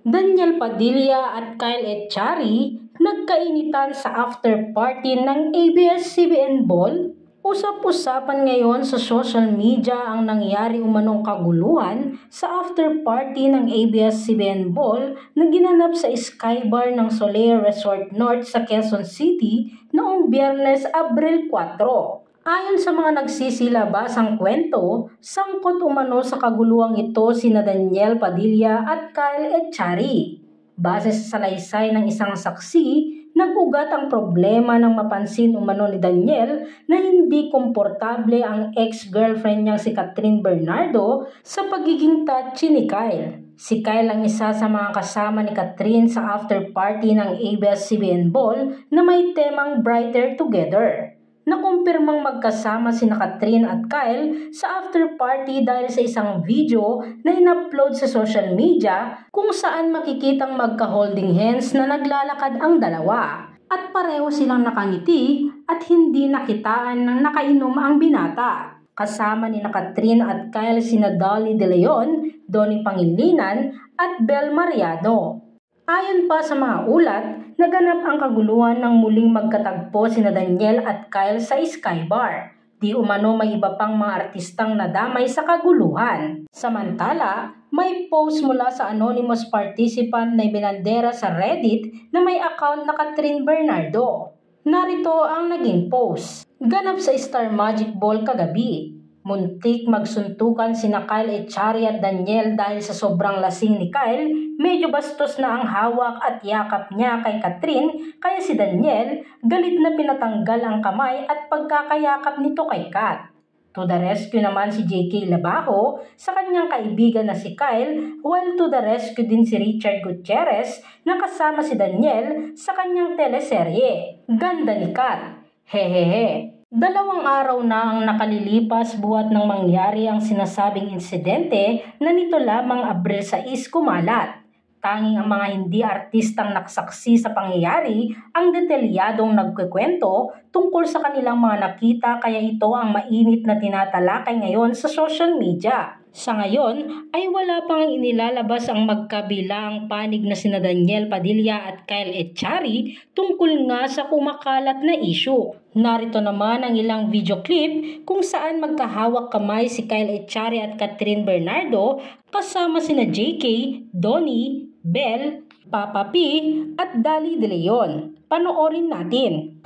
Daniel Padilla at Kyle Echari nagkainitan sa after party ng ABS-CBN Ball. Usap-usapan ngayon sa social media ang nangyari umanong kaguluhan sa after party ng ABS-CBN Ball na ginanap sa Skybar ng Solaire Resort North sa Quezon City noong Biyernes, Abril 4. Ayon sa mga nagsisilabasang kwento, sangkot umano sa kaguluhang ito sina Daniel Padilla at Kyle Echari. Base sa salaysay ng isang saksi, nag-ugat ang problema nang mapansin umano ni Daniel na hindi komportable ang ex-girlfriend niyang si Catherine Bernardo sa pagiging touchy ni Kyle. Si Kyle ang isa sa mga kasama ni Catherine sa after party ng ABS-CBN Ball na may temang Brighter Together. Nakumpirmang magkasama sina Catherine at Kyle sa after party dahil sa isang video na in-upload sa social media kung saan makikitang magka-holding hands na naglalakad ang dalawa. At pareho silang nakangiti at hindi nakitaan ng nakainom ang binata. Kasama ni Catherine at Kyle sina Dolly De Leon, Donnie Pangilinan at Bel Mariano. Ayon pa sa mga ulat, naganap ang kaguluhan nang muling magkatagpo sina Daniel at Kyle sa Skybar. Di umano may iba pang mga artistang nadamay sa kaguluhan. Samantala, may post mula sa anonymous participant na ibinandera sa Reddit na may account na Catherine Bernardo. Narito ang naging post. Ganap sa Star Magic Ball kagabi. Muntik magsuntukan sina Kyle Echari at Daniel dahil sa sobrang lasing ni Kyle, medyo bastos na ang hawak at yakap niya kay Catherine kaya si Daniel galit na pinatanggal ang kamay at pagkakayakap nito kay Kat. To the rescue naman si JK Labajo sa kanyang kaibigan na si Kyle, while to the rescue din si Richard Gutierrez na kasama si Daniel sa kanyang teleserye. Ganda ni Kat. Hehehe. 2 araw na ang nakalilipas buhat nang mangyari ang sinasabing insidente na nito lamang Abril 6 kumalat. Tanging ang mga hindi artistang nakasaksi sa pangyayari ang detalyadong nagkukwento tungkol sa kanilang mga nakita kaya ito ang mainit na tinatalakay ngayon sa social media. Sa ngayon ay wala pang inilalabas ang magkabilang panig na sina Daniel Padilla at Kyle Echari tungkol nga sa kumakalat na issue. Narito naman ang ilang video clip kung saan magkahawak kamay si Kyle Echari at Catherine Bernardo kasama sina JK, Donnie, Bel, Papa P at Dolly De Leon. Panoorin natin.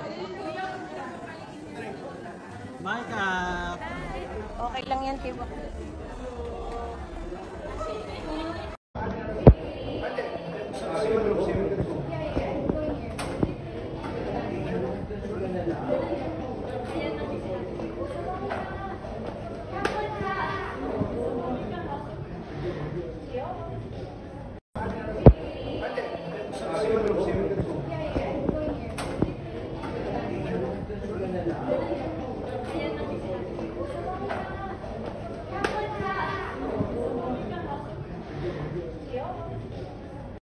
Mic up. Okay lang yan, Tibo.